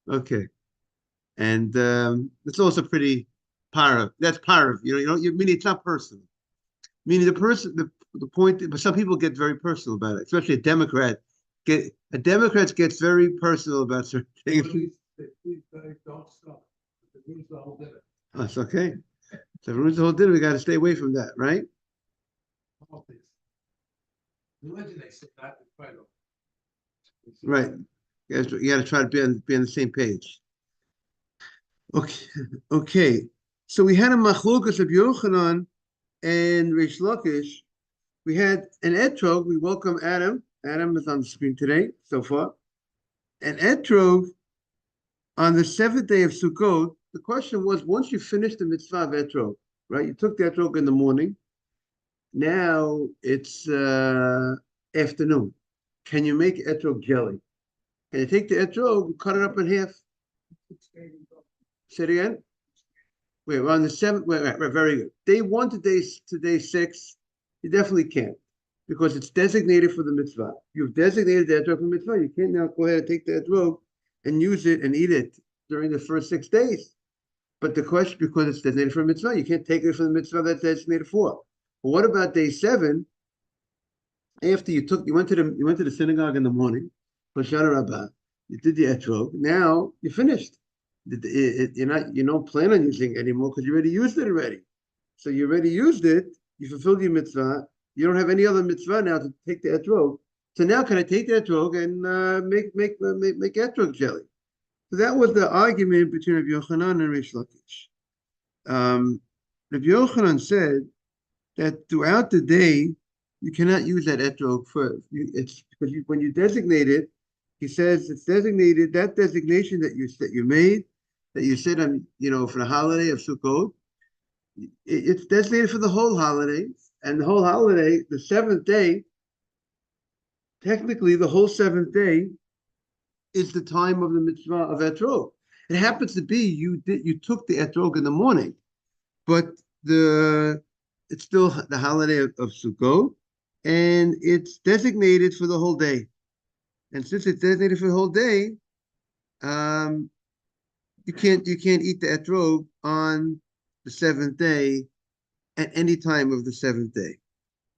Okay. And it's also pretty para. That's para. You mean it's not personal. Meaning the point, but some people get very personal about it, especially a Democrat. A Democrat gets very personal about certain things. Please don't stop. That's okay. So if it ruins the whole dinner, we got to stay away from that, right? Right. You got to try to be on the same page. Okay. Okay. So we had a machlokas of Yochanan and Rish Lakish. We had an etrog. We welcome Adam. Adam is on the screen today so far. An etrog on the seventh day of Sukkot. The question was, once you finish the mitzvah of etrog, right? You took the etrog in the morning. Now it's afternoon. Can you make etrog jelly? Can you take the etrog, cut it up in half? Say it again. Wait, we're on the seventh. Wait, right, very good. Day one to day six, you definitely can't because it's designated for the mitzvah. You've designated the etrog for mitzvah. You can't now go ahead and take the etrog and use it and eat it during the first 6 days. But the question, because it's designated for a mitzvah, you can't take it for the mitzvah that's designated for. But what about day 7? After you went to the synagogue in the morning, Hoshana Rabbah, you did the etrog. Now you're finished. You don't plan on using it anymore because you already used it already. So you already used it. You fulfilled your mitzvah. You don't have any other mitzvah now to take the etrog. So now can I take the etrog and make etrog jelly? So that was the argument between Rabbi Yochanan and Rish Lakish. Rabbi Yochanan said that throughout the day you cannot use that etrog it's because when you designate it, he says it's designated, that designation that you made, that you said for the holiday of Sukkot, it's designated for the whole holiday, and the whole holiday, the 7th day, technically the whole 7th day is the time of the mitzvah of etrog. It happens to be you took the etrog in the morning, but it's still the holiday of Sukkot, and it's designated for the whole day. And since it's designated for the whole day, you can't eat the etrog on the 7th day at any time of the 7th day.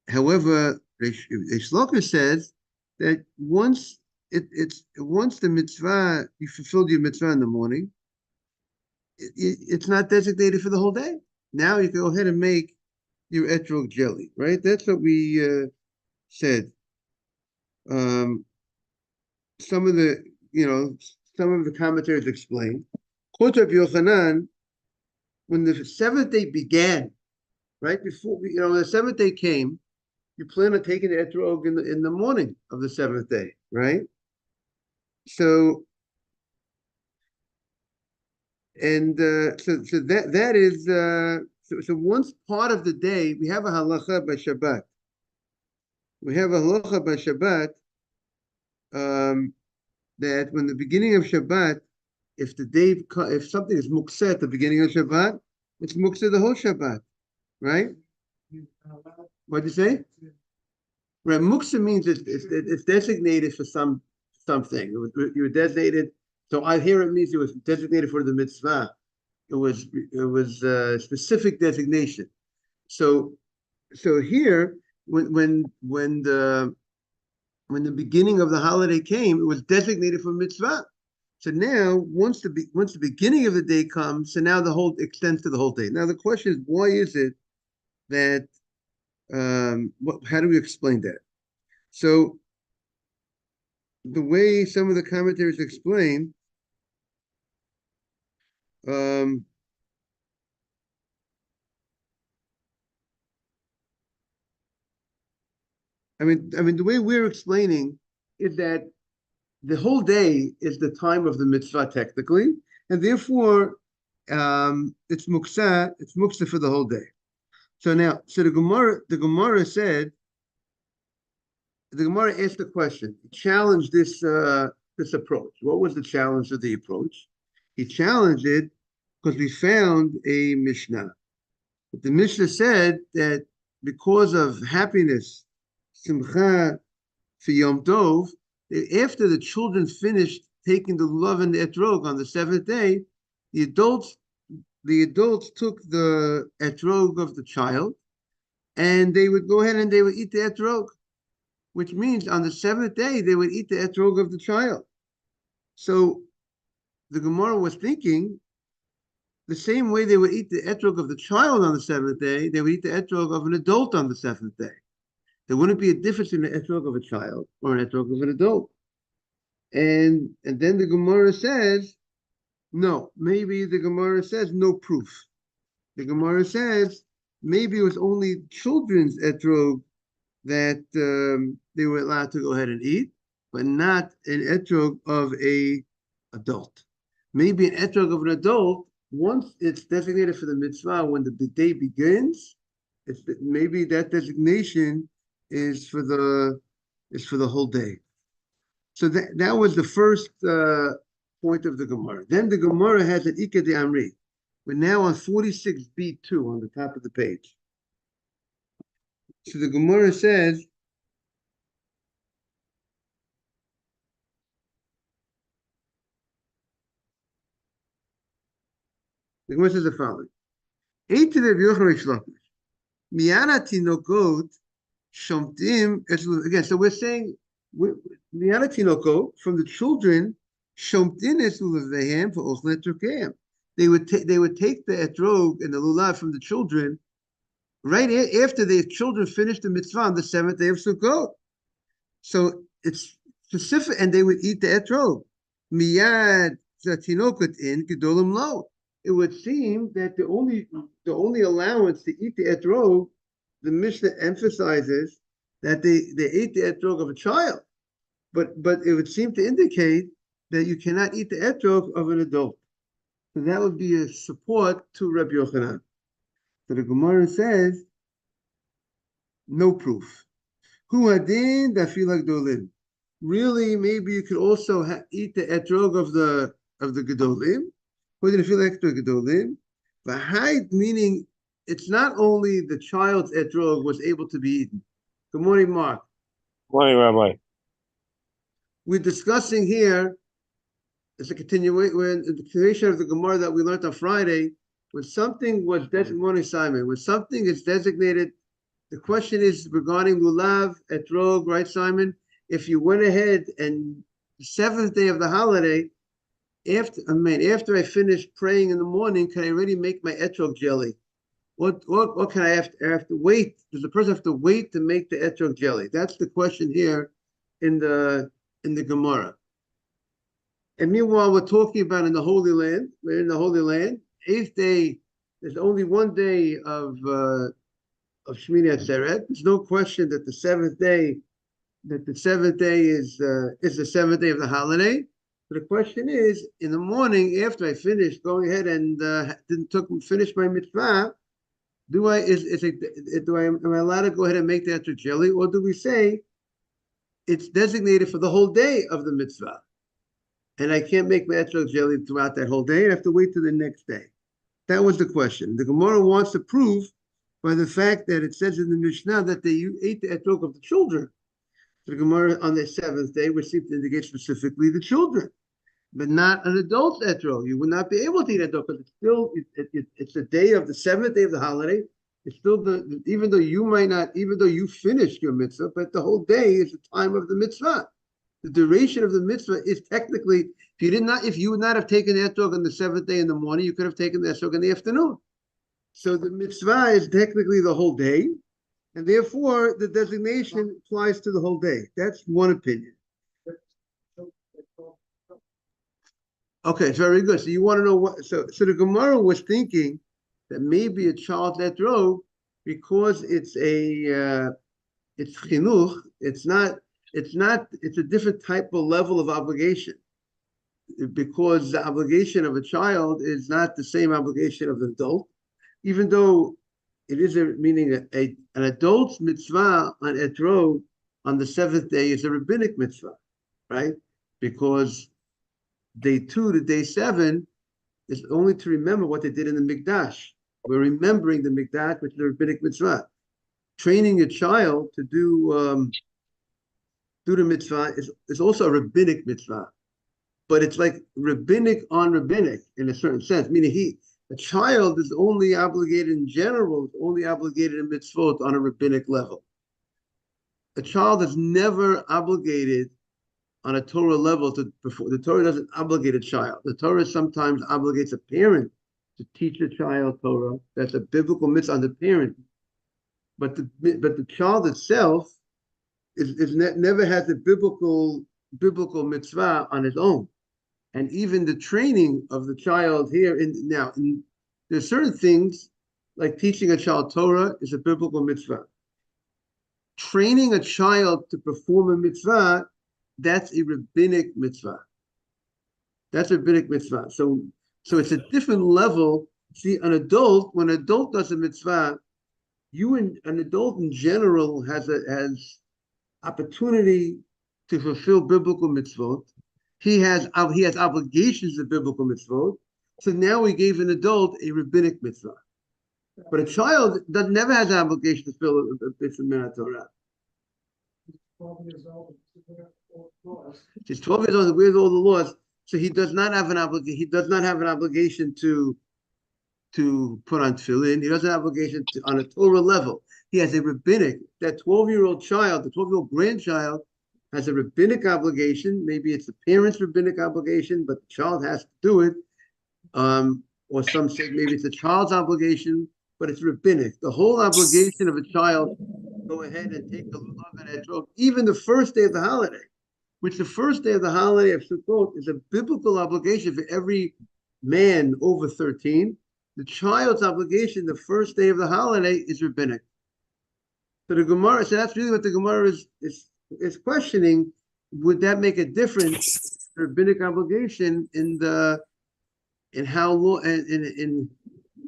However, Reish Lakish says that once the mitzvah, you fulfilled your mitzvah in the morning, it's not designated for the whole day. Now you can go ahead and make your etrog jelly, right? That's what we said. Some of the commentators explain. According to Yochanan, when the 7th day began, right before the 7th day came, you plan on taking the etrog in the morning of the 7th day, right? So that is so once part of the day we have a halacha by Shabbat. We have a halacha by Shabbat that when the beginning of Shabbat, if something is mukseh at the beginning of Shabbat, it's mukseh the whole Shabbat, right? What did you say? Right, mukseh means it's designated for something. You were designated. So here it means it was designated for the mitzvah. It was a specific designation. So here when the beginning of the holiday came, it was designated for mitzvah. So now, once the beginning of the day comes, so now the whole extends to the whole day. Now the question is, why is it that? How do we explain that? So the way some of the commentators explain, the way we're explaining is that the whole day is the time of the mitzvah technically, and therefore it's muksa for the whole day. So the Gemara said, the Gemara asked the question, challenged this approach. What was the challenge of the approach? He challenged it because we found a Mishnah. The Mishnah said that because of happiness, Simcha for Yom Tov, after the children finished taking the lulav and the etrog on the seventh day, the adults took the etrog of the child, and they would go ahead and they would eat the etrog, which means on the seventh day they would eat the etrog of the child. So the Gemara was thinking the same way they would eat the etrog of the child on the seventh day, they would eat the etrog of an adult on the seventh day. There wouldn't be a difference in the etrog of a child or an etrog of an adult. And then the Gemara says, no, maybe the Gemara says no proof. The Gemara says maybe it was only children's etrog that they were allowed to go ahead and eat, but not an etrog of a adult. Maybe an etrog of an adult, once it's designated for the mitzvah, when the day begins, maybe that designation is for the whole day. So that was the first point of the Gemara. Then the Gemara has an Ika de Amri. We're now on 46b2 on the top of the page. So the Gemara says, the following. Again, so we're saying from the children, they would take the etrog and the lulav from the children right after the children finished the mitzvah on the seventh day of Sukkot. So it's specific, and they would eat the etrog. Miyad zatinokot in gedolim lo. It would seem that the only allowance to eat the etrog, the Mishnah emphasizes that they ate the etrog of a child, but it would seem to indicate that you cannot eat the etrog of an adult. So that would be a support to Rabbi Yochanan. So the Gemara says, no proof. Hu hadin dafila gdolim. Really, maybe you could also eat the etrog of the gedolim. Hu hadin dafila gedolim. V'hai, meaning it's not only the child's etrog was able to be eaten. Good morning, Mark. Good morning, Rabbi. We're discussing here, it's a continuation of the Gemara that we learned on Friday. When something was designated, Simon, when something is designated, the question is regarding lulav, etrog, right, Simon? If you went ahead and the seventh day of the holiday, after I finished praying in the morning, can I already make my etrog jelly? What can I have to wait? Does the person have to wait to make the etrog jelly? That's the question here in the Gemara. And meanwhile, we're talking about in the Holy Land. We're in the Holy Land. Eighth day, there's only one day of Shmini Atzeret. There's no question that the seventh day is the seventh day of the holiday. But the question is, in the morning after I finished going ahead and finish my mitzvah, am I allowed to go ahead and make the etrog jelly, or do we say it's designated for the whole day of the mitzvah, and I can't make my etrog jelly throughout that whole day? I have to wait till the next day. That was the question. The Gemara wants to prove by the fact that it says in the Mishnah that they ate the etrog of the children. So the Gemara on the seventh day, which seems to indicate specifically the children, but not an adult etrog. You would not be able to eat etrog because it's still it's the day of the seventh day of the holiday. It's still even though you finished your mitzvah, but the whole day is the time of the mitzvah. The duration of the mitzvah is technically, if you would not have taken the etrog on the seventh day in the morning, you could have taken the etrog in the afternoon. So the mitzvah is technically the whole day, and therefore the designation applies to the whole day. That's one opinion. Okay, very good. So you want to know what? So the Gemara was thinking that maybe a child's etrog, because it's chinuch, it's a different type of level of obligation, because the obligation of a child is not the same obligation of an adult, even though it is an adult's mitzvah on etrog on the seventh day is a rabbinic mitzvah, right? Because day 2 to day 7 is only to remember what they did in the Mikdash. We're remembering the Mikdash, which is a rabbinic mitzvah. Training a child to do the mitzvah is also a rabbinic mitzvah. but it's like rabbinic on rabbinic in a certain sense, meaning a child is only obligated in general, is only obligated in mitzvot on a rabbinic level. A child is never obligated on a Torah level to perform. The Torah doesn't obligate a child. The Torah sometimes obligates a parent to teach a child Torah. That's a biblical mitzvah on the parent. But the child itself never has a biblical mitzvah on its own. And even the training of the child here there's certain things like teaching a child Torah is a biblical mitzvah. Training a child to perform a mitzvah, that's a rabbinic mitzvah. That's a rabbinic mitzvah. So it's a different level. See, when an adult does a mitzvah, an adult in general has opportunity to fulfill biblical mitzvot. He has obligations of biblical mitzvot. So now we gave an adult a rabbinic mitzvah. But a child never has an obligation to fulfill a mitzvah min Torah. 12 years old. He's 12 years old with all the laws, so he does not have an obligation. He does not have an obligation to put on tefillin. He doesn't have an obligation on a Torah level. He has a rabbinic. That 12-year-old child, the 12-year-old grandchild, has a rabbinic obligation. Maybe it's the parent's rabbinic obligation, but the child has to do it. Or some say maybe it's a child's obligation, but it's rabbinic. The whole obligation of a child, go ahead and take a lulav and etrog, even the first day of the holiday, which the first day of the holiday of Sukkot is a biblical obligation for every man over 13. The child's obligation, the first day of the holiday, is rabbinic. So the Gemara, so that's really what the Gemara is questioning. Would that make a difference, rabbinic obligation, in how long, and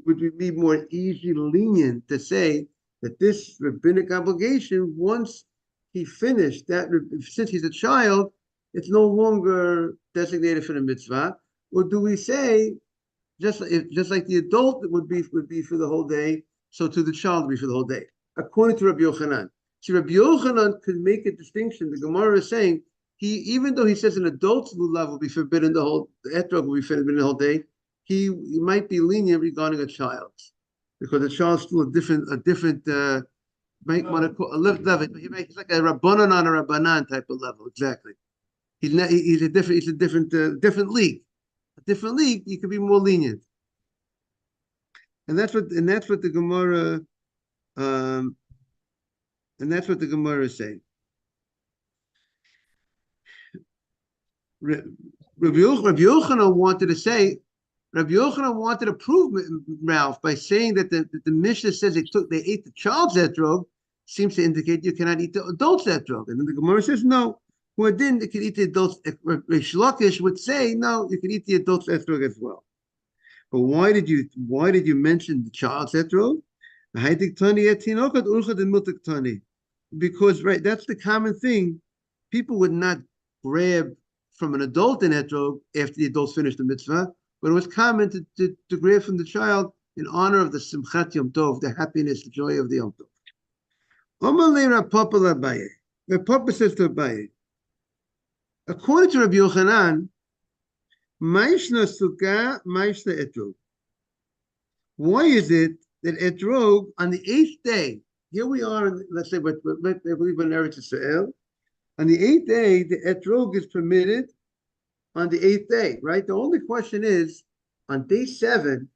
would we be more easily lenient to say that this rabbinic obligation, once he finished that, since he's a child, it's no longer designated for the mitzvah? Or do we say, just like the adult would be for the whole day, so to the child would be for the whole day, according to Rabbi Yochanan? See, Rabbi Yochanan could make a distinction. The Gemara is saying even though he says an adult's lulav will be forbidden the etrog will be forbidden the whole day, he might be lenient regarding a child's, because a child's still a different might want to call a level. He's like a rabbanon on a rabbanan type of level. Exactly. He's a different league. A different league, you could be more lenient. And that's what the Gemara is saying. Rabbi Yochanan wanted to prove Ralph by saying that the Mishnah says they ate the child's etrog, seems to indicate you cannot eat the adult's etrog. And then the Gemara says no. Who didn't, they could eat the adult's. Reish Lakish would say no, you can eat the adult's etrog as well. But why did you mention the child's etrog? Because that's the common thing. People would not grab from an adult in etrog after the adults finished the mitzvah, but it was common to grab from the child in honor of the Simchat Yom Tov, the happiness, the joy of the Yom Tov. The Papa says to Abaye, according to Rabbi Yochanan, Ma'ishna Sukkah, Ma'ishna Etrog. Why is it that Etrog on the 8th day, here we are, let's say, I believe in Eretz Yisrael, on the 8th day, the Etrog is permitted on the 8th day, right? The only question is, on day 7,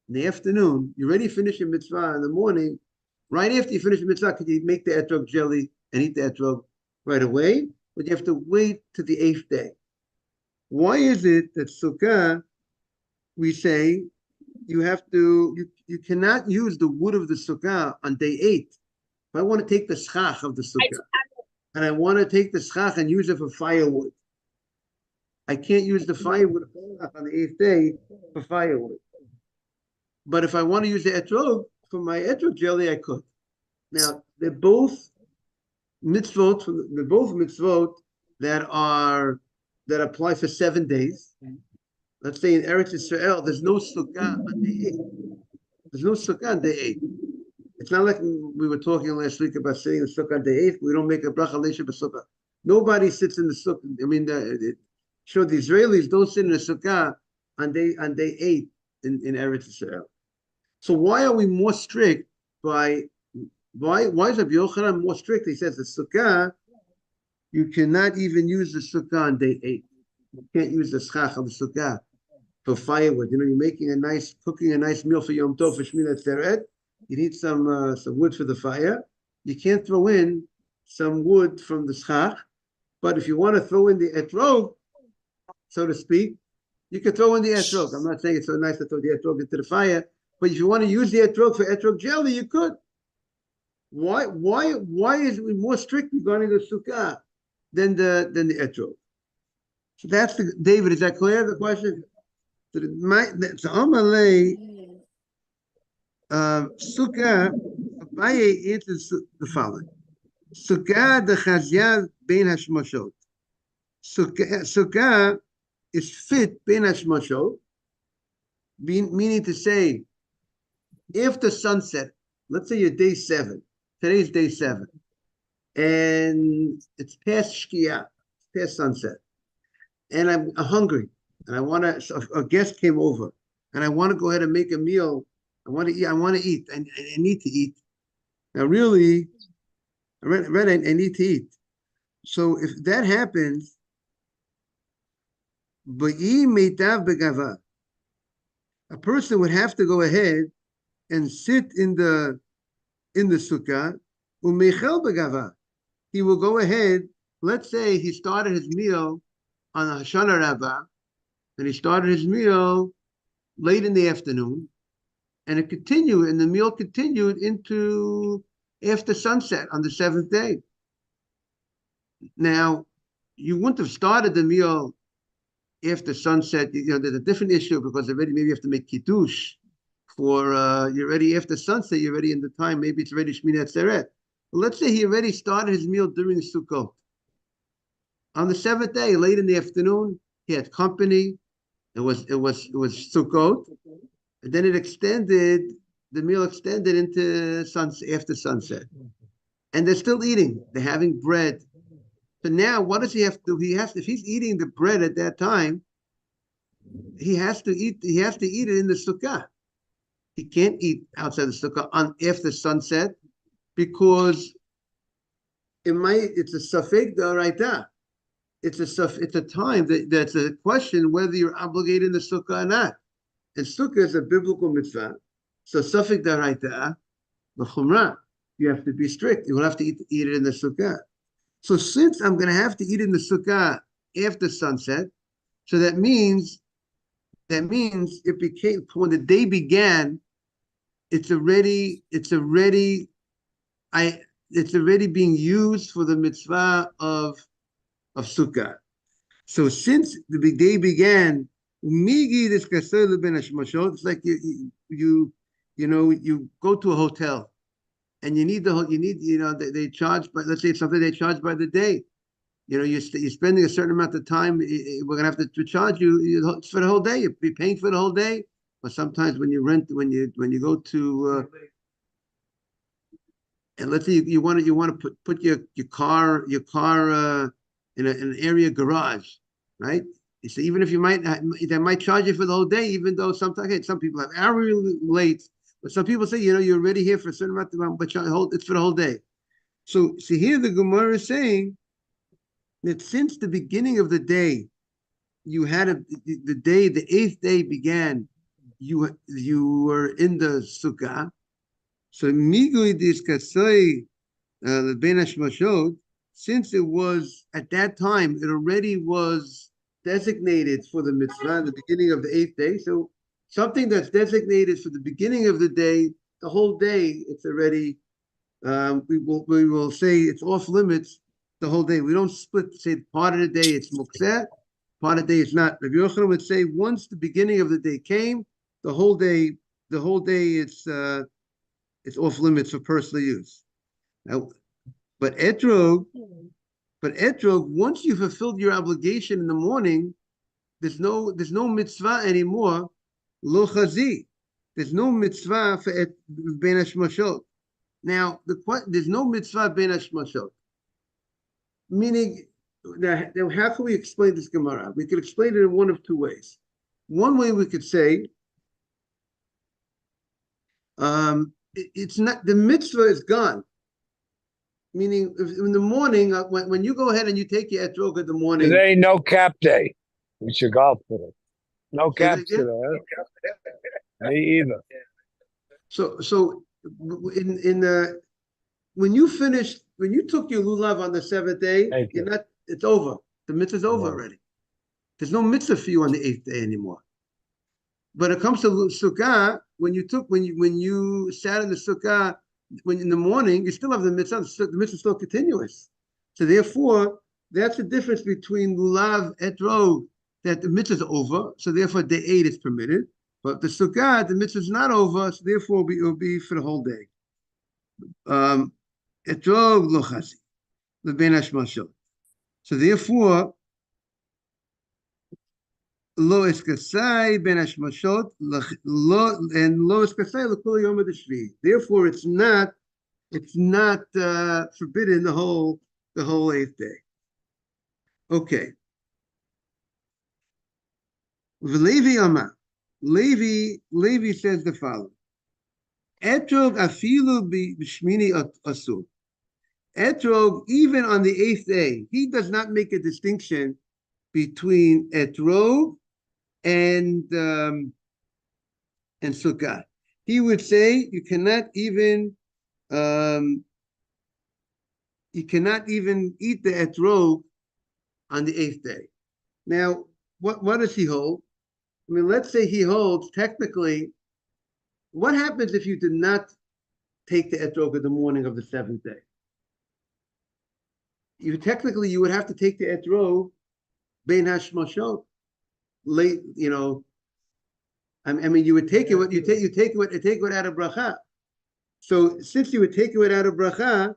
in the afternoon, you already finish your mitzvah in the morning. Right after you finish the mitzvah, could you make the etrog jelly and eat the etrog right away? But you have to wait to the 8th day. Why is it that Sukkah, we say, you cannot use the wood of the Sukkah on day 8. If I want to take the schach of the Sukkah, and I want to take the schach and use it for firewood, I can't use the firewood on the 8th day for firewood. But if I want to use the etrog for my etrog jelly, I could. Now, they're both mitzvot that apply for 7 days. Let's say in Eretz Yisrael, there's no sukkah on day 8. There's no sukkah on day 8. It's not like we were talking last week about sitting in the sukkah on day 8. We don't make a bracha leisha b'sukkah. Nobody sits in the sukkah. I mean, So the Israelis don't sit in a sukkah on day 8 in Eretz Israel. So why are we more strict by why is Rabbi Yochanan more strict? He says the sukkah, you cannot even use the sukkah on day 8. You can't use the schach of the sukkah for firewood. You know, you're cooking a nice meal for Yom Tov for Shmini Atzeret. You need some wood for the fire. You can't throw in some wood from the schach, but if you want to throw in the etrog, so to speak, you can throw in the etrog. I'm not saying it's so nice to throw the etrog into the fire, but if you want to use the etrog for etrog jelly, you could. Why is we more strict regarding the sukkah than the etrog? So that's the David. Is that clear? The question. So Amalei Sukkah. Abaye answers the following: Sukkah the Chazia bein hashmashot. Sukkah is fit bein hashmashot, meaning to say, if the sunset, let's say you're day 7, today's day 7, and it's past Shkia, past sunset, and I'm hungry, and I want to. So a guest came over, and I want to go ahead and make a meal. I want to eat. I need to eat. Now, really, I need to eat. So if that happens, a person would have to go ahead and sit in the sukkah. He will go ahead. Let's say he started his meal on a Hoshana Rabbah, and he started his meal late in the afternoon, and the meal continued into after sunset on the 7th day. Now, you wouldn't have started the meal after sunset. You know, there's a different issue because already maybe you have to make kiddush for you're ready after sunset. You're ready in the time. Maybe it's already Shmini Atzeret. But let's say he already started his meal during Sukkot. On the 7th day, late in the afternoon, he had company. It was Sukkot, and then the meal extended into after sunset, and they're still eating. They're having bread. So now, what does he have to do? If he's eating the bread at that time, he has to eat it in the sukkah. He can't eat outside the sukkah after sunset because it's a safek d'oraita. It's a time that's a question whether you're obligated in the sukkah or not. And sukkah is a biblical mitzvah. So safek d'oraita, the chumrah, you have to be strict. You will have to eat it in the sukkah. So since I'm going to have to eat in the sukkah after sunset, so that means it became, when the day began, it's already being used for the mitzvah of sukkah. So since the day began, it's like you go to a hotel and they charge, but let's say it's something they charge by the day. You know, you're spending a certain amount of time. We're gonna have to charge you for the whole day. You'll be paying for the whole day. But sometimes when you go to and let's say you want to put your car in an area garage, right? So even if they might charge you for the whole day, even though sometimes some people have hourly rates, but some people say you're already here for a certain amount of time, but it's for the whole day. So see here the Gemara is saying that since the beginning of the day, you had the 8th day began, you were in the sukkah. So migui diskasoi ben hashmashot, since it was at that time, it already was designated for the mitzvah, the beginning of the 8th day. So something that's designated for the beginning of the day, the whole day, it's already we will say it's off limits the whole day. We don't say part of the day it's mukseh, part of the day it's not. Rabbi Yochanan would say once the beginning of the day came, the whole day it's off limits for personal use. Now, but etrog, once you fulfilled your obligation in the morning, there's no mitzvah anymore. Lo chazi, there's no mitzvah for ben hashmashot. Now there's no mitzvah ben hashmashot. Meaning, now how can we explain this Gemara? We could explain it in one of two ways. One way we could say, it's not, the mitzvah is gone. Meaning, in the morning, when you go ahead and you take your etrog in the morning. Today, no cap day. We should golf today. No caps yeah. today. Huh? Me either. So in the when you took your lulav on the seventh day, it's over. The mitzvah's over already. There's no mitzvah for you on the eighth day anymore. But it comes to Sukkah, when you sat in the Sukkah, when in the morning, you still have the mitzvah. The mitzvah is still continuous. So therefore, that's the difference between lulav etrog, that the mitzvah is over. So therefore, day 8 is permitted. But the Sukkah, the mitzvah is not over. So therefore, it will be for the whole day. Etrog lo chasi, l'bein hashmashot. So therefore, lo eskasai ben hashmashot and lo eskasai l'kol yom ha'shvi. Therefore, it's not forbidden the whole 8th day. Okay. V'Levi Amar. Levi says the following: Etrog afilu b'shmini asur. Etrog, even on the 8th day, he does not make a distinction between etrog and sukkah. He would say you cannot even eat the etrog on the 8th day. Now, what does he hold? I mean, let's say he holds technically. What happens if you did not take the etrog in the morning of the 7th day? You would have to take the etrog bein hashmashot late. I mean, you would take it. You take it out of bracha. So since you would take it out of bracha,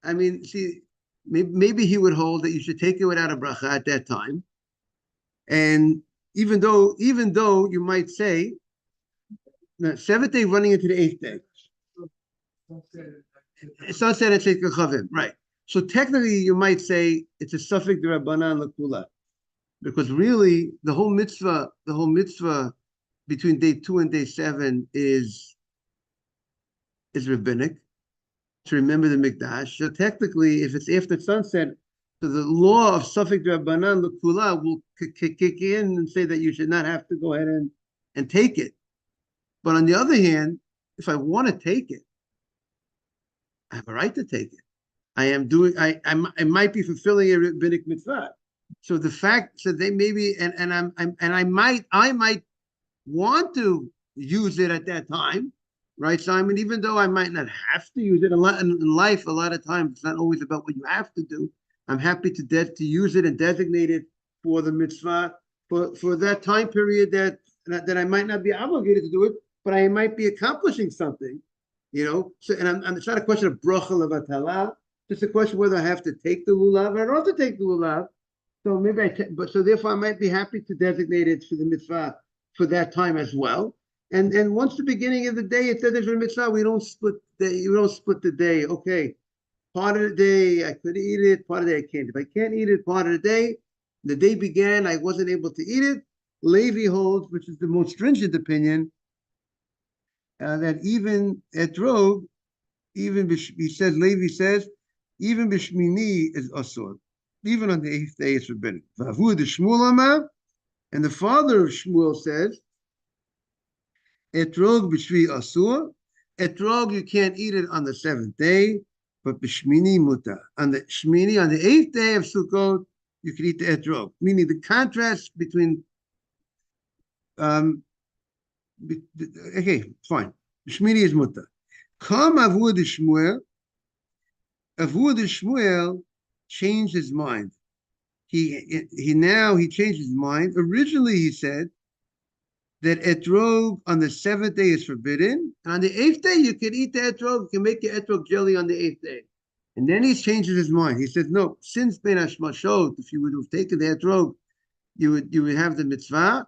I mean, see, maybe he would hold that you should take it out of bracha at that time. And even though you might say, 7th day running into the 8th day, sunset and Tzeit Kachavim, right? So technically, you might say it's a suffix d'Rabbanan l'kula, because really the whole mitzvah between day 2 and day 7 is rabbinic, to remember the mikdash. So technically, if it's after sunset, so the law of suffix d'Rabbanan l'kula will kick in and say that you should not have to go ahead and take it. But on the other hand, if I want to take it, I have a right to take it. I might be fulfilling a rabbinic mitzvah. So the fact that they maybe I might want to use it at that time, right, Simon? Even though I might not have to use it in life, a lot of times it's not always about what you have to do. I'm happy to use it and designate it for the mitzvah for that time period that I might not be obligated to do it, but I might be accomplishing something, So, and it's not a question of bracha levatala. It's a question whether I have to take the lulav or I don't have to take the lulav. So maybe so therefore I might be happy to designate it for the mitzvah for that time as well. And once the beginning of the day it says for the mitzvah, we don't split the day. Okay, part of the day I could eat it, part of the day I can't. If I can't eat it, part of the day began, I wasn't able to eat it. Levi holds, which is the most stringent opinion, that even etrog, Levi says, even b'shmini is asur. Even on the 8th day, it's forbidden. Vavu the Shmuel Amar, and the father of Shmuel says, etrog b'shvi asur. Etrog, you can't eat it on the 7th day, but b'shmini mutar. On the shmini, on the 8th day of Sukkot, you can eat the etrog. Meaning the contrast between, okay, fine. Shmini is mutar. Come Avu the Shmuel. Avu the Shmuel changed his mind. He changed his mind. Originally, he said that etrog on the 7th day is forbidden, and on the 8th day you can eat the etrog. You can make the etrog jelly on the 8th day. And then he changes his mind. He says, no, since ben hashmashot, if you would have taken the etrog, you would have the mitzvah.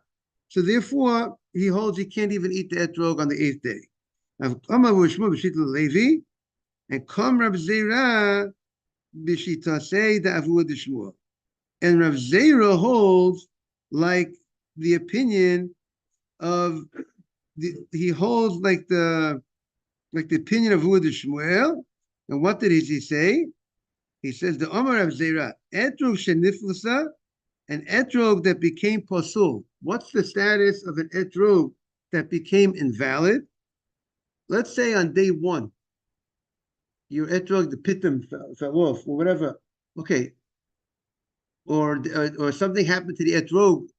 So therefore, he holds you can't even eat the etrog on the 8th day. Now, come Avu Shmuel b'shita Levi, and come Rab Zera b'shita say the Avu the Shmuel. And Rav Zera holds like the opinion of he holds like the opinion of Huda Shmuel. And what did he say? He says the Omar of Zera, etrog sheniflusa, an etrog that became pasul. What's the status of an etrog that became invalid? Let's say on day one, your etrog, the pitum fell off, or whatever. Okay, or something happened to the etrog.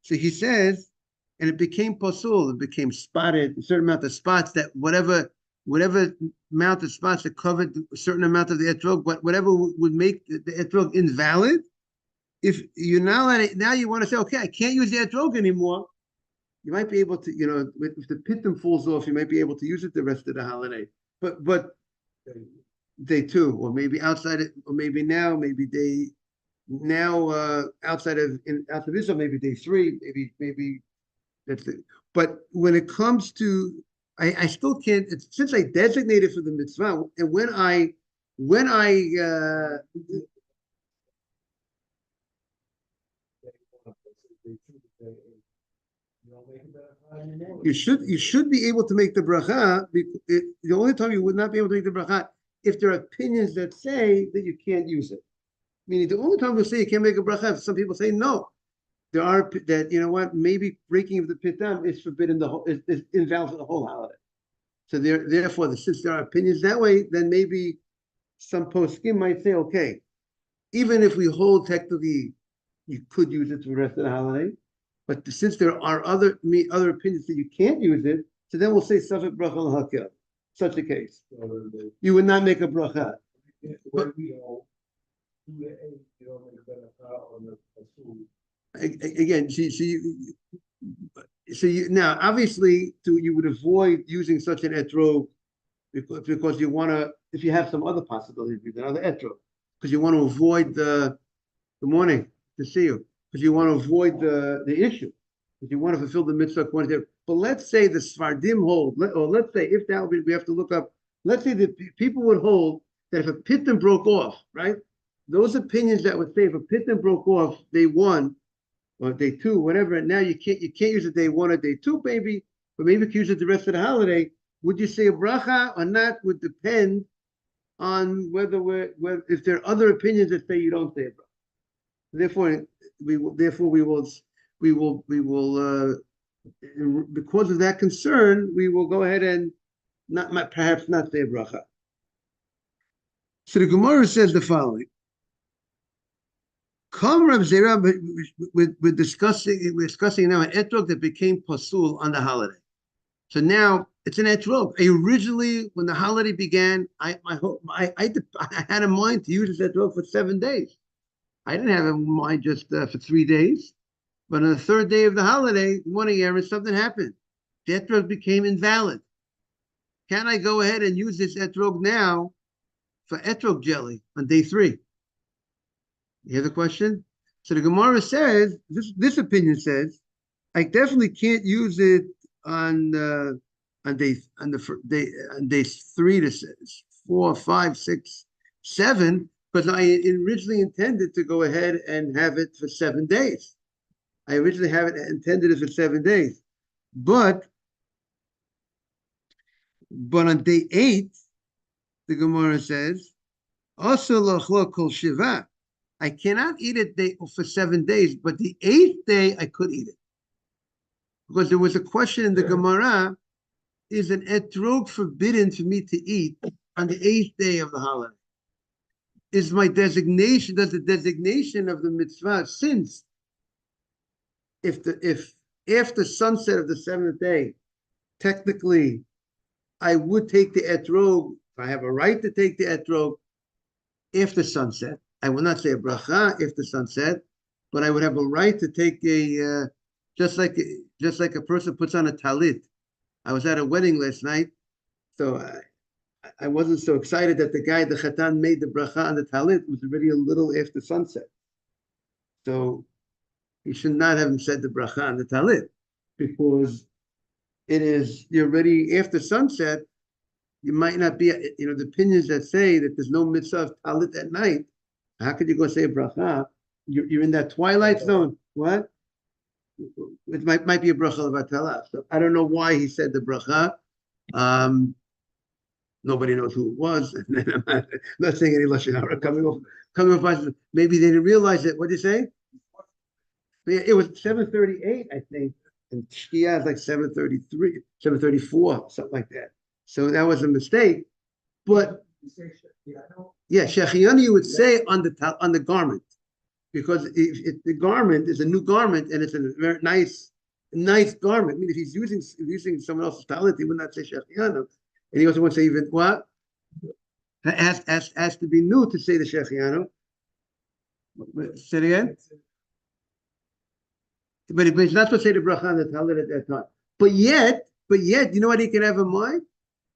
So he says, and it became pasul. It became spotted. A certain amount of spots that whatever amount of spots that covered a certain amount of the etrog, whatever would make the etrog invalid. If you're now you want to say, okay, I can't use the etrog anymore. You might be able to, if the pitum falls off, you might be able to use it the rest of the holiday. But day two, or maybe outside it, or maybe day outside of Israel, maybe day three, maybe that's it. But when it comes to, I still can't. Since I designated for the mitzvah, and when I you should be able to make the bracha. The only time you would not be able to make the bracha if there are opinions that say that you can't use it. Meaning the only time we say you can't make a bracha, some people say no. There are that maybe breaking of the pitam is forbidden is invalid for the whole holiday. So therefore, since there are opinions that way, then maybe some poskim might say, okay, even if we hold technically you could use it for the rest of the holiday, but since there are other opinions that you can't use it, so then we'll say safek bracha l'hakeh. Such a case, you would not make a bracha. Again, now obviously you would avoid using such an etrog because you want to, if you have some other possibility, another etrog, because you want to avoid the morning to see you, because you want to avoid the issue, because you want to fulfill the mitzvah according to. But let's say the Sfardim hold, or let's say if that would be, we have to look up. Let's say that people would hold that if a pitum broke off, right? Those opinions that would say if a pitum broke off day one or day two, whatever, and now you can't use it day one or day two, maybe, but maybe you can use it the rest of the holiday. Would you say a bracha or not? Would depend on whether if there are other opinions that say you don't say a bracha. Therefore, we will because of that concern, we will go ahead and perhaps not say a bracha. So the Gemara says the following. Come Rav Zera, we're discussing now an etrog that became pasul on the holiday. So now it's an etrog. Originally, when the holiday began, I had in mind to use this etrog for 7 days. I didn't have in mind just for 3 days. But on the third day of the holiday, one year, something happened. The etrog became invalid. Can I go ahead and use this etrog now for etrog jelly on day 3? You hear the question? So the Gemara says, this opinion says, I definitely can't use it on day 3 to 4, 5, 6, 7, because I originally intended to go ahead and have it for 7 days. I originally intended it for 7 days. But on day 8, the Gemara says, also lachlo kol shiva. I cannot eat it for 7 days, but the 8th day I could eat it. Because there was a question in the Gemara, is an etrog forbidden for me to eat on the 8th day of the holiday? Does the designation of the mitzvah, since if after sunset of the 7th day, technically I would take the etrog, I have a right to take the etrog after sunset. I will not say a bracha after sunset, but I would have a right to take just like a person puts on a talit. I was at a wedding last night, so I wasn't so excited that the chatan made the bracha on the talit. It was already a little after sunset, so he should not have said the bracha on the talit, because you're already after sunset. You might not be, the opinions that say that there's no mitzvah of talit at night. How could you go say a bracha you're in that twilight zone. What? It might be a bracha levatala. So I don't know why he said the bracha. Nobody knows who it was. I'm not saying any lashon hara coming off. Maybe they didn't realize it. What did you say? It was 7:38, I think, and Shkia is like 7:33, 7:34, something like that. So that was a mistake. But yeah, shechianu you would say on the garment, because if the garment is a new garment and it's a very nice garment. I mean, if he's using someone else's talit, he would not say shechianu. And he also wants to say even what? Has to be new to say the shechianu. Say it again. But he's not supposed to say the bracha on the talit at that time. But yet, you know what he can have in mind?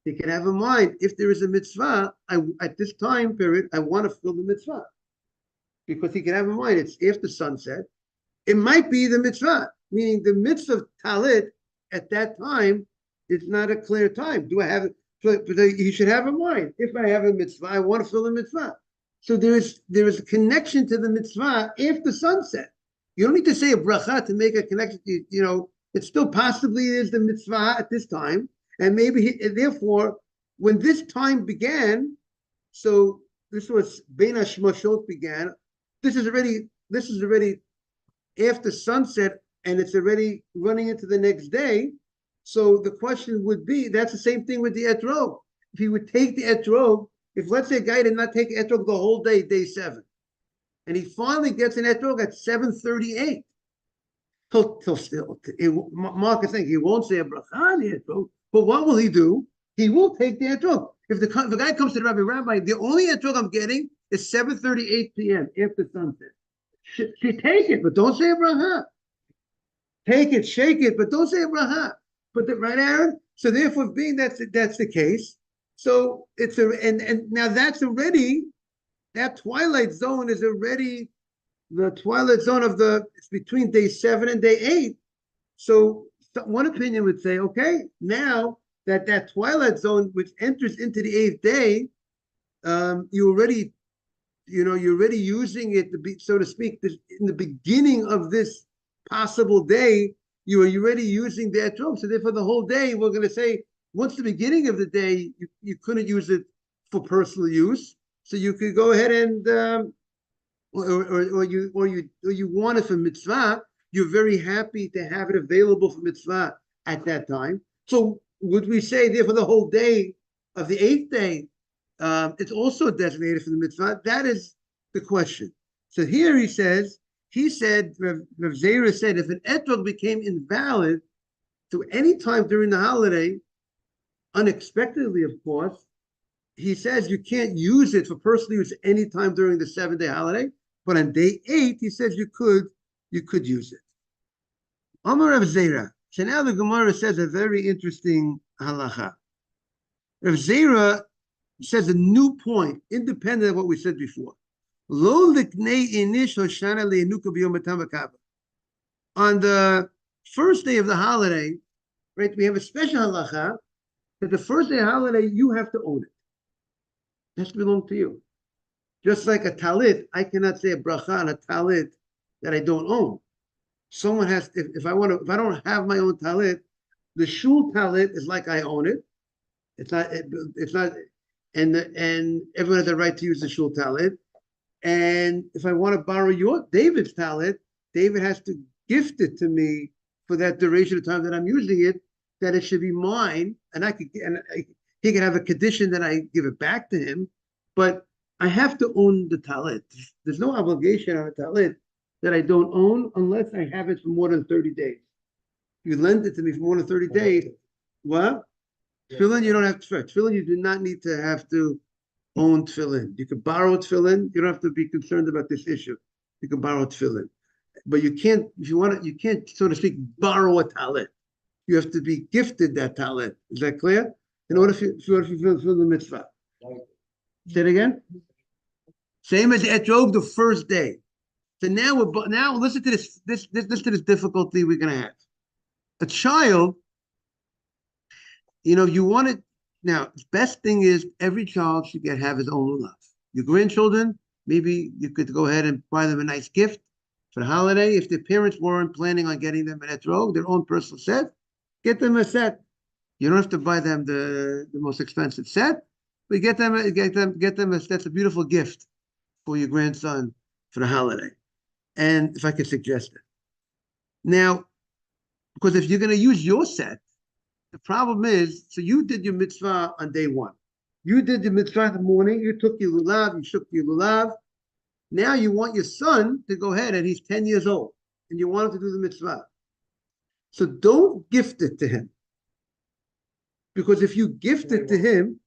He can have in mind, if there is a mitzvah, at this time period, I want to fulfill the mitzvah. Because he can have in mind, it's after sunset. It might be the mitzvah, meaning the mitzvah of talit at that time is not a clear time. Do I have it? But he should have in mind, if I have a mitzvah, I want to fulfill the mitzvah. So there is a connection to the mitzvah after sunset. You don't need to say a bracha to make a connection. It still possibly is the mitzvah at this time. And maybe, therefore, when this time began, so this was Bein HaShmashot began, this is already after sunset, and it's already running into the next day. So the question would be, that's the same thing with the etrog. If he would take the etrog, if let's say a guy did not take etrog the whole day, day 7, and he finally gets an etrog at 7:38, he'll still, Mark is saying he won't say a bracha on the etrog, but what will he do? He will take the etrog. If the guy comes to the rabbi, the only etrog I'm getting is 7:38 p.m. after sunset. Take it, but don't say a bracha. Take it, shake it, but don't say a bracha. But right, Aaron? So therefore, being that's the case, so it's and now that's already, that twilight zone is already the twilight zone of it's between day 7 and day 8. So one opinion would say, okay, now that twilight zone which enters into the 8th day, you're already using it to be, so to speak, in the beginning of this possible day, you are already using the etrog. So therefore, the whole day, we're going to say, once the beginning of the day, you couldn't use it for personal use, so you could go ahead and or you want it for mitzvah. You're very happy to have it available for mitzvah at that time. So would we say, therefore, the whole day of the 8th day, it's also designated for the mitzvah? That is the question. So here he said, Rav Zera said, if an etrog became invalid to any time during the holiday, unexpectedly, of course, he says you can't use it for personal use any time during the 7-day holiday, but on day 8, he says you could use it. Amar Rav Zera. So now the Gemara says a very interesting halacha. Rav Zera says a new point, independent of what we said before. On the first day of the holiday, right, we have a special halacha that the first day of the holiday, you have to own it. It has to belong to you. Just like a talit, I cannot say a bracha on a talit that I don't own. Someone has, if I don't have my own talit, the shul talit is like I own it. It's not, and everyone has the right to use the shul talit. And if I want to borrow David's talit, David has to gift it to me for that duration of time that I'm using it, that it should be mine, and he can have a condition that I give it back to him, but I have to own the talit. There's no obligation on a talit that I don't own unless I have it for more than 30 days. If you lend it to me for more than 30 days, what? Tefillin, you don't have to. Tefillin, you do not need to have to own tefillin. You can borrow tefillin. You don't have to be concerned about this issue. You can borrow tefillin. But you can't, if you want to, you can't, so to speak, borrow a talit. You have to be gifted that talit. Is that clear? In order to fulfill the mitzvah. Say it again. Same as etrog the first day. So now listen to this difficulty we're going to have. A child, you want it. Now, the best thing is every child should have his own lulav. Your grandchildren, maybe you could go ahead and buy them a nice gift for the holiday. If their parents weren't planning on getting them an etrog, their own personal set, get them a set. You don't have to buy them the most expensive set, but get them that's a beautiful gift for your grandson for the holiday. And if I could suggest it. Now, because if you're going to use your set, the problem is, so you did your mitzvah on day one. You did your mitzvah in the morning, you took your lulav, you shook your lulav. Now you want your son to go ahead, and he's 10 years old, and you want him to do the mitzvah. So don't gift it to him. Because if you gift it to him,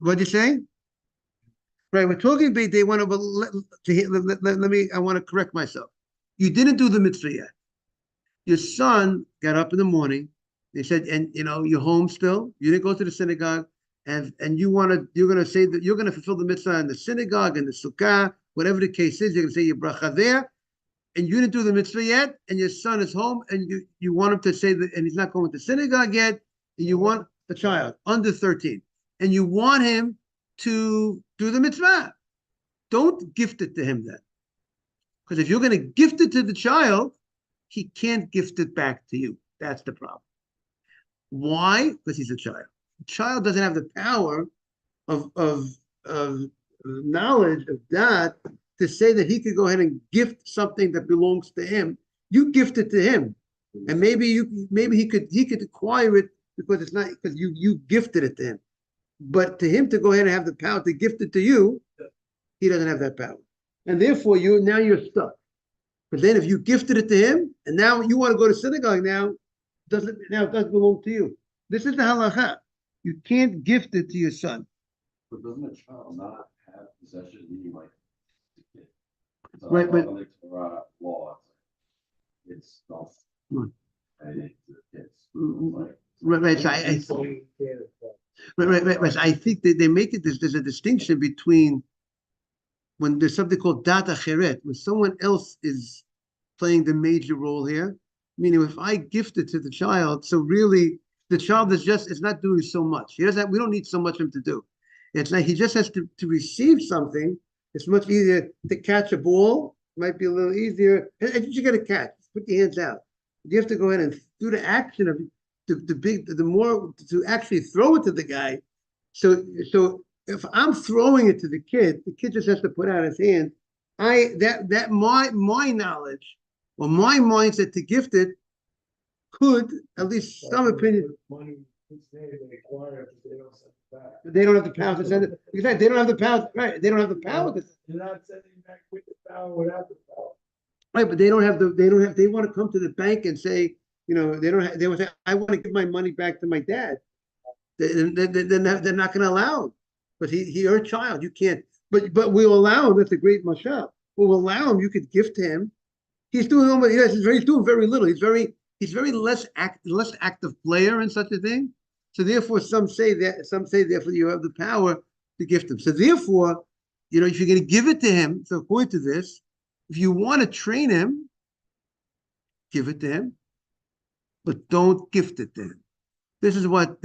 what'd you say? Right, we're talking about day one, but let me, I want to correct myself. You didn't do the mitzvah yet. Your son got up in the morning. They said, and you're home still. You didn't go to the synagogue, and you're going to say that you're going to fulfill the mitzvah in the synagogue and the sukkah, whatever the case is. You're going to say your bracha there, and you didn't do the mitzvah yet, and your son is home, and you want him to say that, and he's not going to synagogue yet, and you want a child under 13, and you want him to do the mitzvah. Don't gift it to him then. Because if you're going to gift it to the child, he can't gift it back to you. That's the problem. Why? Because he's a child. The child doesn't have the power of knowledge, of that, to say that he could go ahead and gift something that belongs to him. You gift it to him. And maybe he could acquire it because it's not, because you gifted it to him. But to him to go ahead and have the power to gift it to you, he doesn't have that power. And therefore you're stuck. But then if you gifted it to him, and now you want to go to synagogue now, it doesn't belong to you. This is the halacha. You can't gift it to your son. But doesn't a child not have possession, meaning like the kid? Right, but law, it's not, and it's the kids. Right. So I think that they make it. There's a distinction between when there's something called dat acheret, when someone else is playing the major role here. Meaning, if I gift it to the child, so really the child is not doing so much. We don't need so much of him to do. It's like he just has to receive something. It's much easier to catch a ball. Might be a little easier. And you got to catch. Put your hands out. You have to go ahead and do the action of the more to actually throw it to the guy. So if I'm throwing it to the kid just has to put out his hand. My knowledge or my mindset to gift it could, at least some opinion. Money, they acquire it, they don't send it back. They don't have the power to send it. Exactly. They don't have the power. Right. They don't have the power. You're not sending back with the power, without the power. Right, but they want to come to the bank and say, they would say, I want to give my money back to my dad. They're not going to allow him. But you're a child. You can't. But we'll allow him. That's a great mashal. We'll allow him. You could gift him. He's doing very little. He's very less active player in such a thing. So therefore, some say therefore you have the power to gift him. So therefore, if you're going to give it to him, so according to this, if you want to train him, give it to him, but don't gift it to him. This is what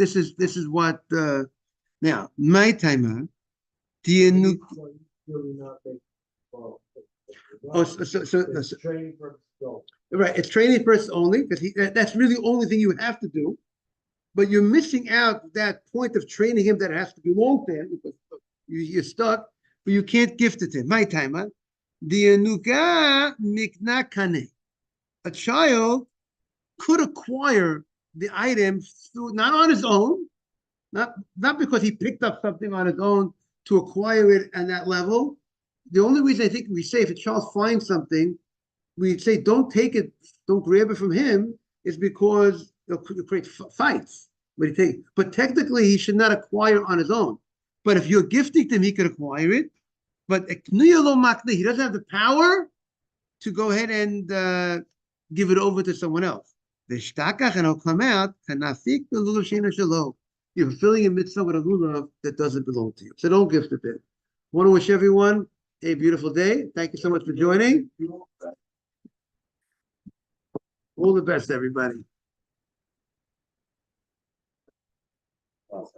now my timer. Training purpose. Right, it's training purpose only, because that's really the only thing you have to do. But you're missing out that point of training him that has to belong to him, because you're stuck, but you can't gift it to him. My timer. A child could acquire the item through, not on his own, not because he picked up something on his own to acquire it on that level. The only reason I think we say if a child finds something, we say don't take it, don't grab it from him, is because it'll create fights. But technically, he should not acquire on his own. But if you're gifting to him, he could acquire it. But he doesn't have the power to go ahead and give it over to someone else. And it'll come out, you're fulfilling a mitzvah with a lulav that doesn't belong to you. So don't gift it. I want to wish everyone a beautiful day. Thank you so much for joining. All the best, everybody.